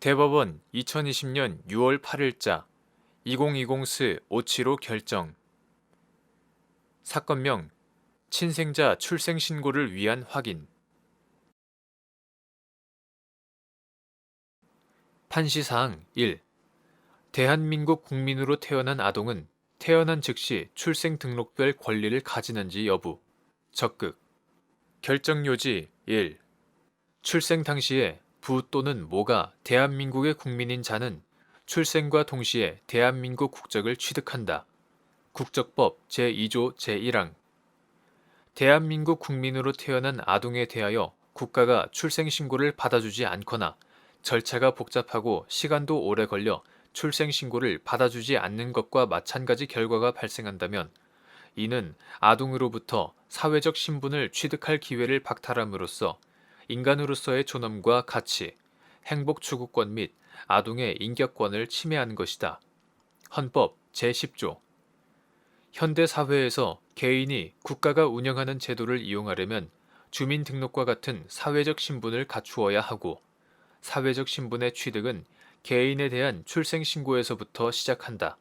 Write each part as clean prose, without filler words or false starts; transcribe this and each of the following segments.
대법원 2020년 6월 8일자 2020스 575 결정. 사건명 친생자 출생 신고를 위한 확인. 판시사항 1. 대한민국 국민으로 태어난 아동은 태어난 즉시 출생 등록될 권리를 가지는지 여부. 적극. 결정요지 1. 출생 당시에 부 또는 모가 대한민국의 국민인 자는 출생과 동시에 대한민국 국적을 취득한다. 국적법 제2조 제1항. 대한민국 국민으로 태어난 아동에 대하여 국가가 출생신고를 받아주지 않거나 절차가 복잡하고 시간도 오래 걸려 출생신고를 받아주지 않는 것과 마찬가지 결과가 발생한다면 이는 아동으로부터 사회적 신분을 취득할 기회를 박탈함으로써 인간으로서의 존엄과 가치, 행복 추구권 및 아동의 인격권을 침해하는 것이다. 헌법 제10조. 현대 사회에서 개인이 국가가 운영하는 제도를 이용하려면 주민등록과 같은 사회적 신분을 갖추어야 하고 사회적 신분의 취득은 개인에 대한 출생신고에서부터 시작한다.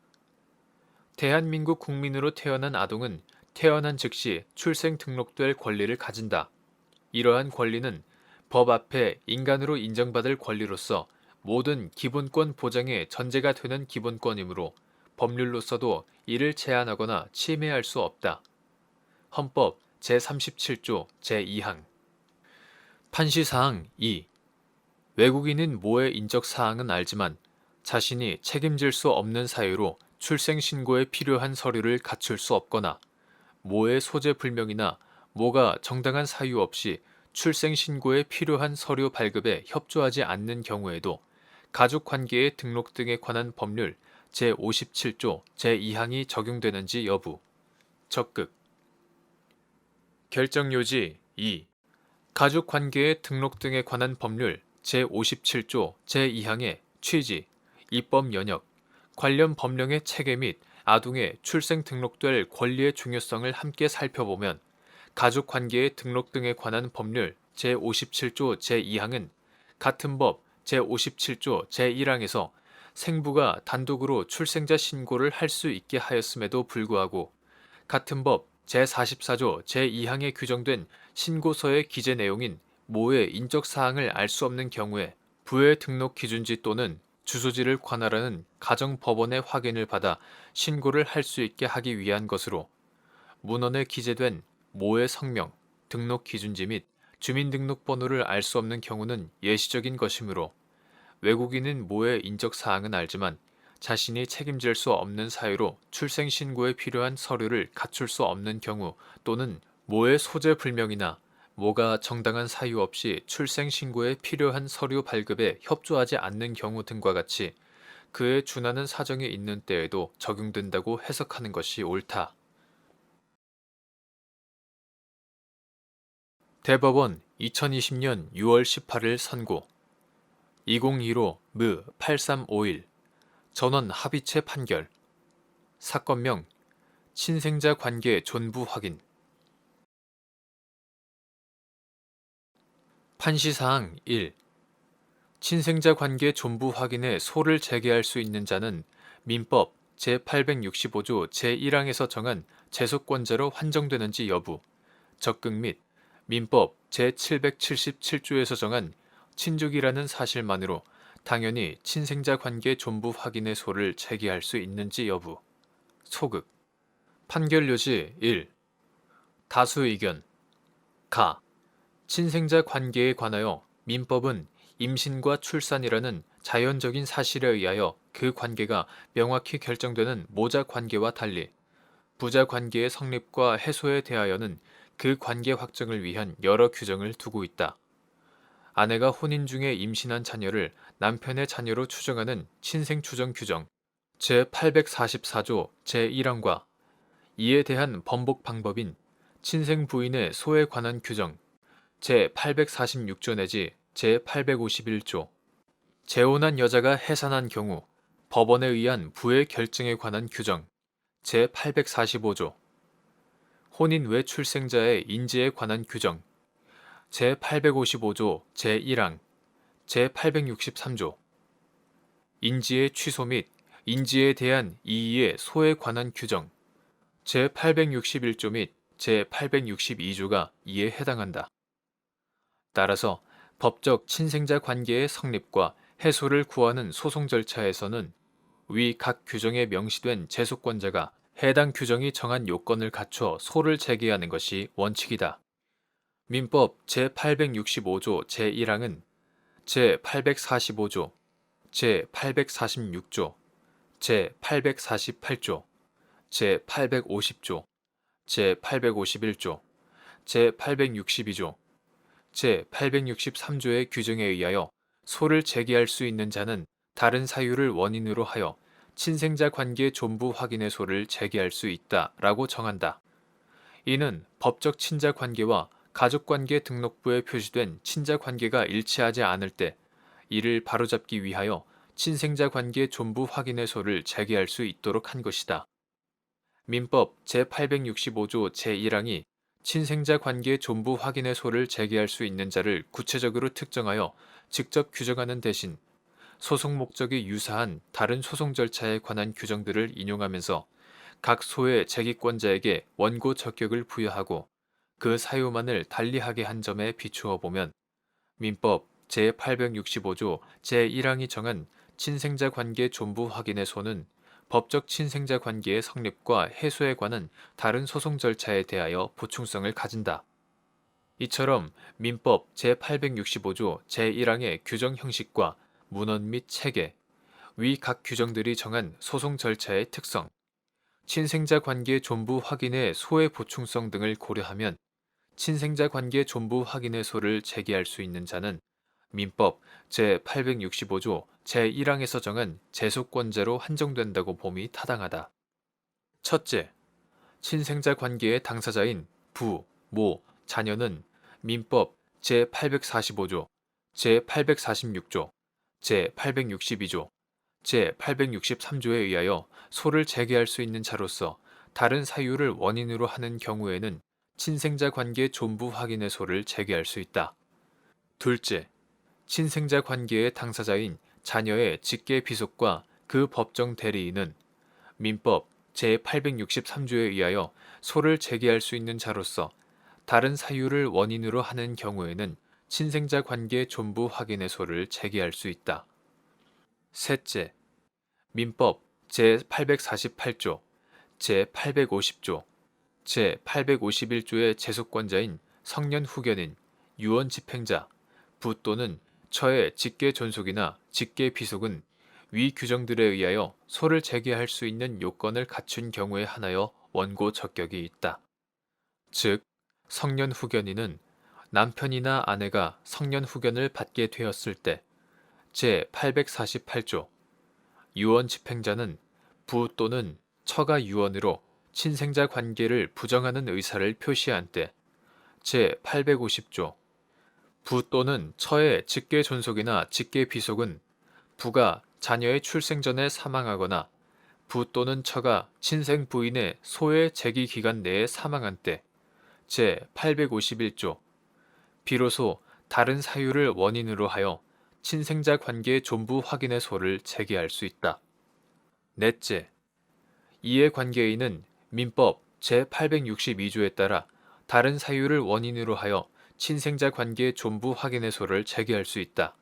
대한민국 국민으로 태어난 아동은 태어난 즉시 출생 등록될 권리를 가진다. 이러한 권리는 법 앞에 인간으로 인정받을 권리로서 모든 기본권 보장의 전제가 되는 기본권이므로 법률로서도 이를 제한하거나 침해할 수 없다. 헌법 제37조 제2항. 판시사항 2. 외국인인 모의 인적 사항은 알지만 자신이 책임질 수 없는 사유로 출생신고에 필요한 서류를 갖출 수 없거나 모의 소재 불명이나 모가 정당한 사유 없이 출생신고에 필요한 서류 발급에 협조하지 않는 경우에도 가족관계의 등록 등에 관한 법률 제57조 제2항이 적용되는지 여부. 적극. 결정요지 2. 가족관계의 등록 등에 관한 법률 제57조 제2항의 취지, 입법 영역, 관련 법령의 체계 및 아동의 출생 등록될 권리의 중요성을 함께 살펴보면 가족관계의 등록 등에 관한 법률 제57조 제2항은 같은 법 제57조 제1항에서 생부가 단독으로 출생자 신고를 할 수 있게 하였음에도 불구하고 같은 법 제44조 제2항에 규정된 신고서의 기재 내용인 모의 인적사항을 알 수 없는 경우에 부의 등록 기준지 또는 주소지를 관할하는 가정법원의 확인을 받아 신고를 할 수 있게 하기 위한 것으로 문헌에 기재된 모의 성명, 등록 기준지 및 주민등록번호를 알 수 없는 경우는 예시적인 것이므로 외국인은 모의 인적사항은 알지만 자신이 책임질 수 없는 사유로 출생신고에 필요한 서류를 갖출 수 없는 경우 또는 모의 소재 불명이나 모가 정당한 사유 없이 출생신고에 필요한 서류 발급에 협조하지 않는 경우 등과 같이 그에 준하는 사정이 있는 때에도 적용된다고 해석하는 것이 옳다. 대법원 2020년 6월 18일 선고 2015 무 8351 전원 합의체 판결. 사건명 친생자 관계 존부 확인. 판시사항 1. 친생자 관계 존부 확인에 소를 제기할 수 있는 자는 민법 제865조 제1항에서 정한 제소권자로 환정되는지 여부. 적극 및 민법 제777조에서 정한 친족이라는 사실만으로 당연히 친생자 관계 존부 확인의 소를 제기할 수 있는지 여부. 소극. 판결요지 1. 다수 의견. 가. 친생자 관계에 관하여 민법은 임신과 출산이라는 자연적인 사실에 의하여 그 관계가 명확히 결정되는 모자 관계와 달리 부자 관계의 성립과 해소에 대하여는 그 관계 확정을 위한 여러 규정을 두고 있다. 아내가 혼인 중에 임신한 자녀를 남편의 자녀로 추정하는 친생추정 규정 제844조 제1항과 이에 대한 번복 방법인 친생 부인의 소에 관한 규정 제846조 내지 제851조 재혼한 여자가 해산한 경우 법원에 의한 부의 결정에 관한 규정 제845조 혼인 외 출생자의 인지에 관한 규정 제855조 제1항 제863조 인지의 취소 및 인지에 대한 이의의 소에 관한 규정 제861조 및 제862조가 이에 해당한다. 따라서 법적 친생자 관계의 성립과 해소를 구하는 소송 절차에서는 위 각 규정에 명시된 제소권자가 해당 규정이 정한 요건을 갖춰 소를 제기하는 것이 원칙이다. 민법 제865조 제1항은 제845조, 제846조, 제848조, 제850조, 제851조, 제862조, 제863조의 규정에 의하여 소를 제기할 수 있는 자는 다른 사유를 원인으로 하여 친생자 관계 존부 확인의 소를 제기할 수 있다라고 정한다. 이는 법적 친자 관계와 가족관계 등록부에 표시된 친자 관계가 일치하지 않을 때 이를 바로잡기 위하여 친생자 관계 존부 확인의 소를 제기할 수 있도록 한 것이다. 민법 제865조 제1항이 친생자 관계 존부 확인의 소를 제기할 수 있는 자를 구체적으로 특정하여 직접 규정하는 대신 소송 목적이 유사한 다른 소송 절차에 관한 규정들을 인용하면서 각 소의 제기권자에게 원고 적격을 부여하고 그 사유만을 달리하게 한 점에 비추어 보면 민법 제865조 제1항이 정한 친생자 관계 존부 확인의 소는 법적 친생자 관계의 성립과 해소에 관한 다른 소송 절차에 대하여 보충성을 가진다. 이처럼 민법 제865조 제1항의 규정 형식과 문헌 및 체계, 위 각 규정들이 정한 소송 절차의 특성, 친생자 관계 존부 확인의 소의 보충성 등을 고려하면 친생자 관계 존부 확인의 소를 제기할 수 있는 자는 민법 제865조 제1항에서 정한 제소권자로 한정된다고 봄이 타당하다. 첫째, 친생자 관계의 당사자인 부, 모, 자녀는 민법 제845조, 제846조, 제862조, 제863조에 의하여 소를 제기할 수 있는 자로서 다른 사유를 원인으로 하는 경우에는 친생자 관계 존부 확인의 소를 제기할 수 있다. 둘째, 친생자 관계의 당사자인 자녀의 직계 비속과 그 법정 대리인은 민법 제863조에 의하여 소를 제기할 수 있는 자로서 다른 사유를 원인으로 하는 경우에는 친생자 관계 존부 확인의 소를 제기할 수 있다. 셋째, 민법 제848조, 제850조, 제851조의 제소권자인 성년 후견인, 유언 집행자, 부 또는 처의 직계 존속이나 직계 비속은 위 규정들에 의하여 소를 제기할 수 있는 요건을 갖춘 경우에 한하여 원고 적격이 있다. 즉, 성년 후견인은 남편이나 아내가 성년 후견을 받게 되었을 때 제848조, 유언 집행자는 부 또는 처가 유언으로 친생자 관계를 부정하는 의사를 표시한 때 제850조, 부 또는 처의 직계 존속이나 직계 비속은 부가 자녀의 출생 전에 사망하거나 부 또는 처가 친생 부인의 소의 제기 기간 내에 사망한 때 제851조, 비로소 다른 사유를 원인으로 하여 친생자 관계 존부 확인의 소를 제기할 수 있다. 넷째, 이해관계인은 민법 제862조에 따라 다른 사유를 원인으로 하여 친생자 관계 존부 확인의 소를 제기할 수 있다.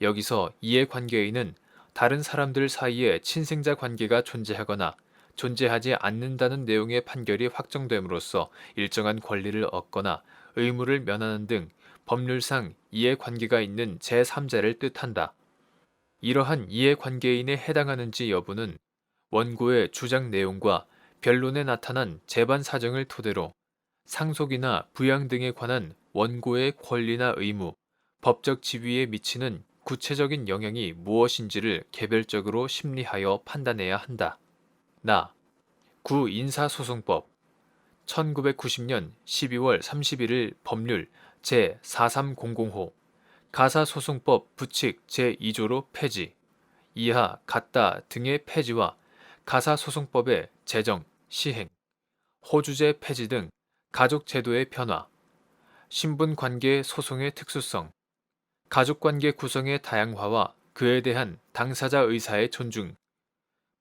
여기서 이해관계인은 다른 사람들 사이에 친생자 관계가 존재하거나 존재하지 않는다는 내용의 판결이 확정됨으로써 일정한 권리를 얻거나 의무를 면하는 등 법률상 이해관계가 있는 제3자를 뜻한다. 이러한 이해관계인에 해당하는지 여부는 원고의 주장 내용과 변론에 나타난 재반 사정을 토대로 상속이나 부양 등에 관한 원고의 권리나 의무, 법적 지위에 미치는 구체적인 영향이 무엇인지를 개별적으로 심리하여 판단해야 한다. 구인사소송법 1990년 12월 31일 법률 제4300호 가사소송법 부칙 제2조로 폐지, 이하 같다 등의 폐지와 가사소송법의 제정, 시행, 호주제 폐지 등 가족제도의 변화, 신분관계 소송의 특수성, 가족관계 구성의 다양화와 그에 대한 당사자 의사의 존중,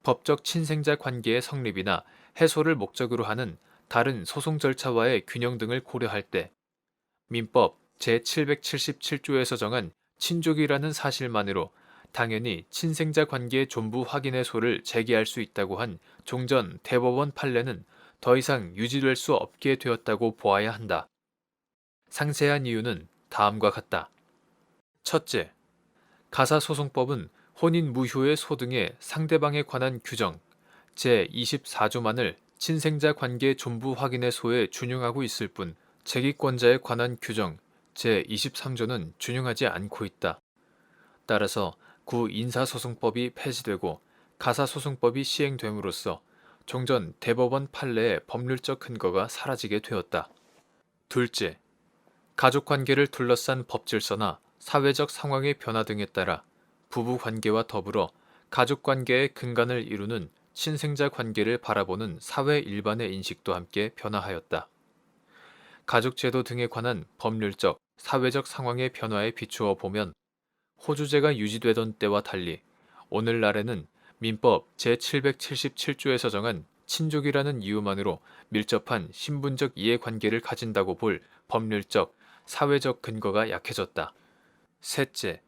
법적 친생자 관계의 성립이나 해소를 목적으로 하는 다른 소송 절차와의 균형 등을 고려할 때 민법 제777조에서 정한 친족이라는 사실만으로 당연히 친생자 관계의 존부 확인의소를 제기할 수 있다고 한 종전 대법원 판례는 더 이상 유지될 수 없게 되었다고 보아야 한다. 상세한 이유는 다음과 같다. 첫째, 가사소송법은 혼인 무효의 소 등의 상대방에 관한 규정 제24조만을 친생자 관계 존부 확인의 소에 준용하고 있을 뿐 재기권자에 관한 규정 제23조는 준용하지 않고 있다. 따라서 구 인사소송법이 폐지되고 가사소송법이 시행됨으로써 종전 대법원 판례의 법률적 근거가 사라지게 되었다. 둘째, 가족관계를 둘러싼 법질서나 사회적 상황의 변화 등에 따라 부부관계와 더불어 가족관계의 근간을 이루는 친생자 관계를 바라보는 사회 일반의 인식도 함께 변화하였다. 가족제도 등에 관한 법률적, 사회적 상황의 변화에 비추어 보면 호주제가 유지되던 때와 달리 오늘날에는 민법 제777조에서 정한 친족이라는 이유만으로 밀접한 신분적 이해관계를 가진다고 볼 법률적, 사회적 근거가 약해졌다. 셋째,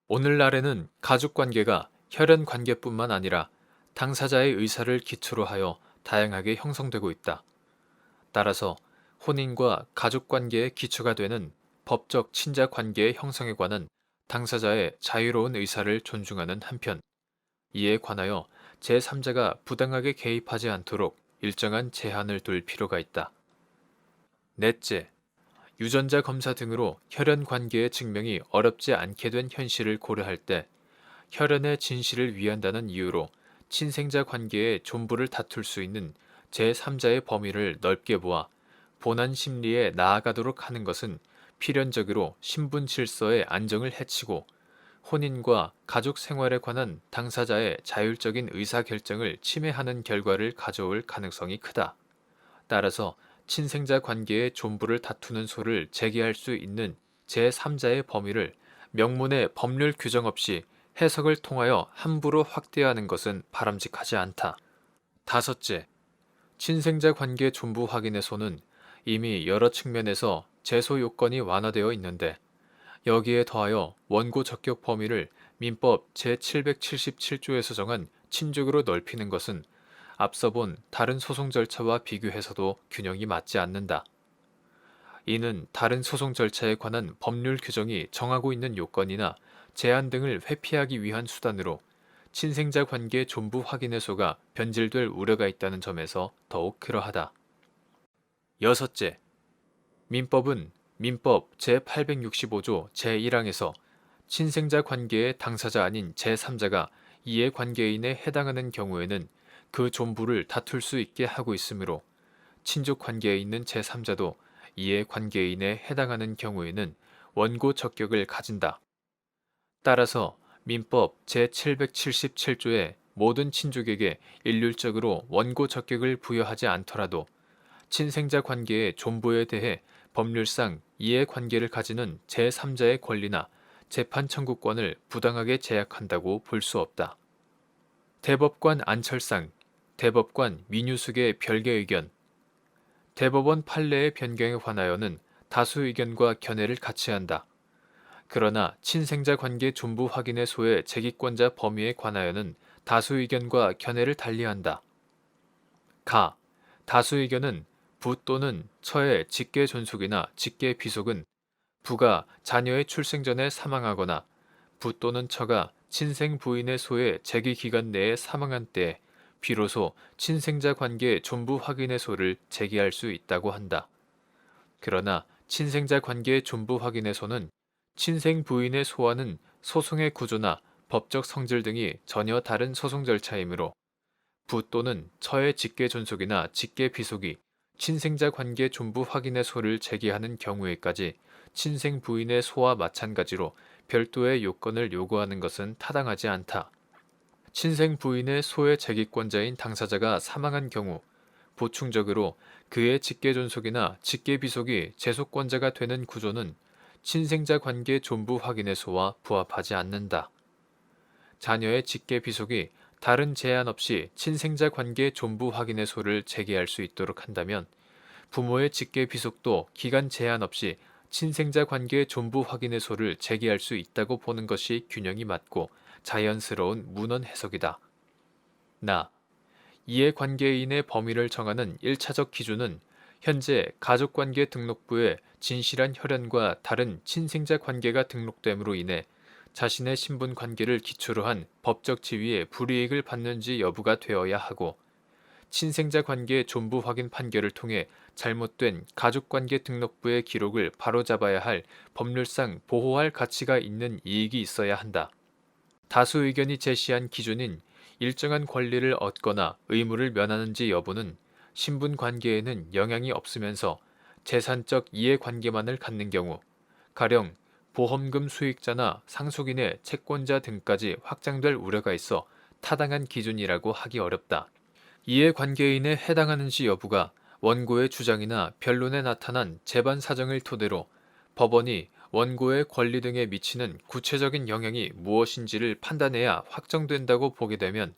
오늘날에는 가족관계가 혈연관계뿐만 아니라 당사자의 의사를 기초로 하여 다양하게 형성되고 있다. 따라서 혼인과 가족관계의 기초가 되는 법적 친자관계의 형성에 관한 당사자의 자유로운 의사를 존중하는 한편 이에 관하여 제3자가 부당하게 개입하지 않도록 일정한 제한을 둘 필요가 있다. 넷째, 유전자 검사 등으로 혈연 관계의 증명이 어렵지 않게 된 현실을 고려할 때 혈연의 진실을 위한다는 이유로 친생자 관계의 존부를 다툴 수 있는 제3자의 범위를 넓게 보아 본안 심리에 나아가도록 하는 것은 필연적으로 신분 질서의 안정을 해치고 혼인과 가족 생활에 관한 당사자의 자율적인 의사결정을 침해하는 결과를 가져올 가능성이 크다. 따라서 친생자 관계의 존부를 다투는 소를 제기할 수 있는 제3자의 범위를 명문의 법률 규정 없이 해석을 통하여 함부로 확대하는 것은 바람직하지 않다. 다섯째, 친생자 관계 존부 확인의 소는 이미 여러 측면에서 제소 요건이 완화되어 있는데 여기에 더하여 원고 적격 범위를 민법 제777조에서 정한 친족으로 넓히는 것은 앞서 본 다른 소송 절차와 비교해서도 균형이 맞지 않는다. 이는 다른 소송 절차에 관한 법률 규정이 정하고 있는 요건이나 제한 등을 회피하기 위한 수단으로 친생자 관계 존부 확인의소가 변질될 우려가 있다는 점에서 더욱 그러하다. 여섯째, 민법은 민법 제865조 제1항에서 친생자 관계의 당사자 아닌 제3자가 이해관계인에 해당하는 경우에는 그 존부를 다툴 수 있게 하고 있으므로 친족 관계에 있는 제3자도 이해관계인에 해당하는 경우에는 원고 적격을 가진다. 따라서 민법 제777조의 모든 친족에게 일률적으로 원고 적격을 부여하지 않더라도 친생자 관계의 존부에 대해 법률상 이해관계를 가지는 제3자의 권리나 재판 청구권을 부당하게 제약한다고 볼 수 없다. 대법관 안철상, 대법관 민유숙의 별개 의견, 대법원 판례의 변경에 관하여는 다수 의견과 견해를 같이 한다. 그러나 친생자 관계 존부 확인의 소의 제기권자 범위에 관하여는 다수 의견과 견해를 달리한다. 가. 다수 의견은 부 또는 처의 직계 존속이나 직계 비속은 부가 자녀의 출생 전에 사망하거나 부 또는 처가 친생 부인의 소의 제기 기간 내에 사망한 때에 비로소 친생자 관계 존부 확인의 소를 제기할 수 있다고 한다. 그러나 친생자 관계 존부 확인의 소는 친생 부인의 소와는 소송의 구조나 법적 성질 등이 전혀 다른 소송 절차이므로 부 또는 처의 직계 존속이나 직계 비속이 친생자 관계 존부 확인의 소를 제기하는 경우에까지 친생 부인의 소와 마찬가지로 별도의 요건을 요구하는 것은 타당하지 않다. 친생 부인의 소의 제기권자인 당사자가 사망한 경우 보충적으로 그의 직계 존속이나 직계 비속이 제소권자가 되는 구조는 친생자 관계 존부 확인의 소와 부합하지 않는다. 자녀의 직계 비속이 다른 제한 없이 친생자 관계 존부 확인의소를 제기할 수 있도록 한다면 부모의 직계 비속도 기간 제한 없이 친생자 관계 존부 확인의소를 제기할 수 있다고 보는 것이 균형이 맞고 자연스러운 문헌 해석이다. 나. 이해관계인의 범위를 정하는 1차적 기준은 현재 가족관계 등록부에 진실한 혈연과 다른 친생자 관계가 등록됨으로 인해 자신의 신분 관계를 기초로 한 법적 지위에 불이익을 받는지 여부가 되어야 하고 친생자 관계 존부 확인 판결을 통해 잘못된 가족관계 등록부의 기록을 바로잡아야 할 법률상 보호할 가치가 있는 이익이 있어야 한다. 다수 의견이 제시한 기준인 일정한 권리를 얻거나 의무를 면하는지 여부는 신분 관계에는 영향이 없으면서 재산적 이해관계만을 갖는 경우, 가령 보험금 수익자나 상속인의 채권자 등까지 확장될 우려가 있어 타당한 기준이라고 하기 어렵다. 이해관계인에 해당하는지 여부가 원고의 주장이나 변론에 나타난 재반 사정을 토대로 법원이 원고의 권리 등에 미치는 구체적인 영향이 무엇인지를 판단해야 확정된다고 보게 되면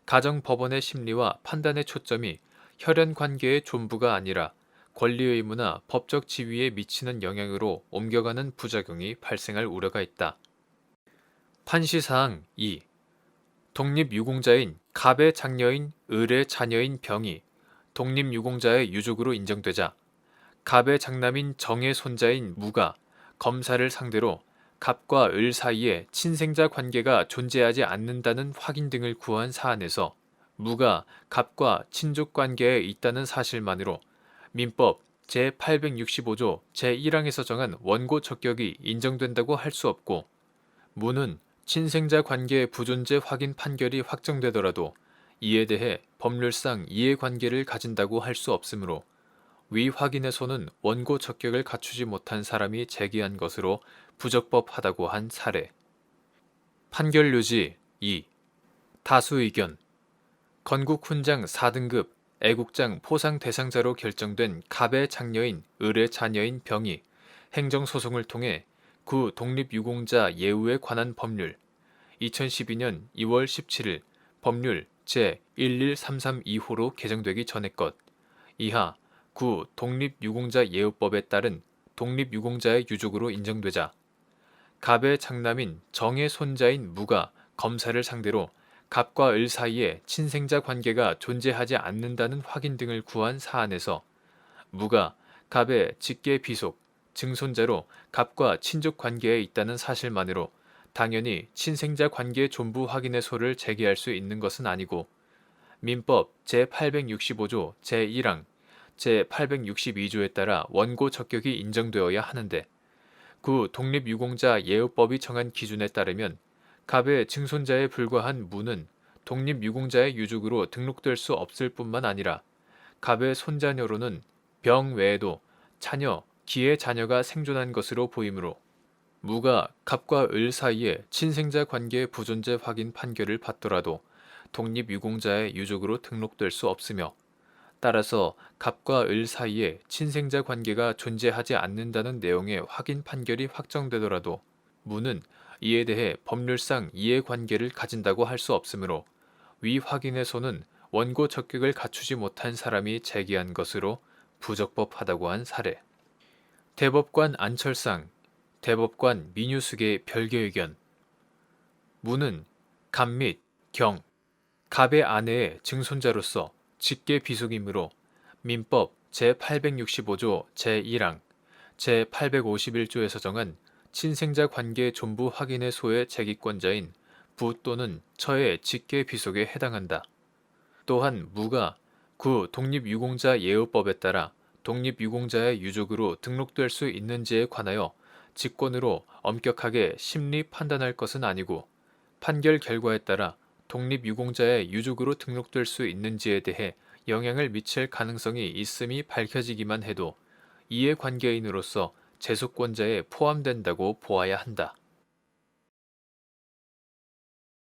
가정법원의 심리와 판단의 초점이 혈연 관계의 존부가 아니라 권리 의무나 법적 지위에 미치는 영향으로 옮겨가는 부작용이 발생할 우려가 있다. 판시사항 2. 독립유공자인 갑의 장녀인 을의 자녀인 병이 독립유공자의 유족으로 인정되자 갑의 장남인 정의 손자인 무가 검사를 상대로 갑과 을 사이에 친생자 관계가 존재하지 않는다는 확인 등을 구한 사안에서 무가 갑과 친족 관계에 있다는 사실만으로 민법 제865조 제1항에서 정한 원고 적격이 인정된다고 할 수 없고 무는 친생자 관계의 부존재 확인 판결이 확정되더라도 이에 대해 법률상 이해관계를 가진다고 할 수 없으므로 위 확인에서는 원고 적격을 갖추지 못한 사람이 제기한 것으로 부적법하다고 한 사례. 판결 유지 2. 다수 의견. 건국 훈장 4등급 애국장 포상 대상자로 결정된 갑의 장녀인 을의 자녀인 병이 행정소송을 통해 구 독립유공자 예우에 관한 법률 2012년 2월 17일 법률 제11332호로 개정되기 전의 것 이하 구 독립유공자 예우법에 따른 독립유공자의 유족으로 인정되자 갑의 장남인 정의 손자인 무가 검사를 상대로 갑과 을 사이에 친생자 관계가 존재하지 않는다는 확인 등을 구한 사안에서 무가 갑의 직계 비속, 증손자로 갑과 친족 관계에 있다는 사실만으로 당연히 친생자 관계 존부 확인의소를 제기할 수 있는 것은 아니고 민법 제865조 제1항, 제862조에 따라 원고 적격이 인정되어야 하는데 구 독립유공자 예우법이 정한 기준에 따르면 갑의 증손자에 불과한 무는 독립유공자의 유족으로 등록될 수 없을 뿐만 아니라 갑의 손자녀로는 병 외에도 자녀, 기의 자녀가 생존한 것으로 보이므로 무가 갑과 을 사이에 친생자 관계 부존재 확인 판결을 받더라도 독립유공자의 유족으로 등록될 수 없으며 따라서 갑과 을 사이에 친생자 관계가 존재하지 않는다는 내용의 확인 판결이 확정되더라도 무는 이에 대해 법률상 이해관계를 가진다고 할 수 없으므로 위 확인에서는 원고 적격을 갖추지 못한 사람이 제기한 것으로 부적법하다고 한 사례. 대법관 안철상, 대법관 민유숙의 별개 의견. 무는 갑 및 경, 갑의 아내의 증손자로서 직계 비속이므로 민법 제865조 제1항, 제851조에서 정한 친생자 관계 존부 확인의 소의 제기권자인 부 또는 처의 직계 비속에 해당한다. 또한 무가 구 독립유공자 예우법에 따라 독립유공자의 유족으로 등록될 수 있는지에 관하여 직권으로 엄격하게 심리 판단할 것은 아니고 판결 결과에 따라 독립유공자의 유족으로 등록될 수 있는지에 대해 영향을 미칠 가능성이 있음이 밝혀지기만 해도 이해관계인으로서 제소권자에 포함된다고 보아야 한다.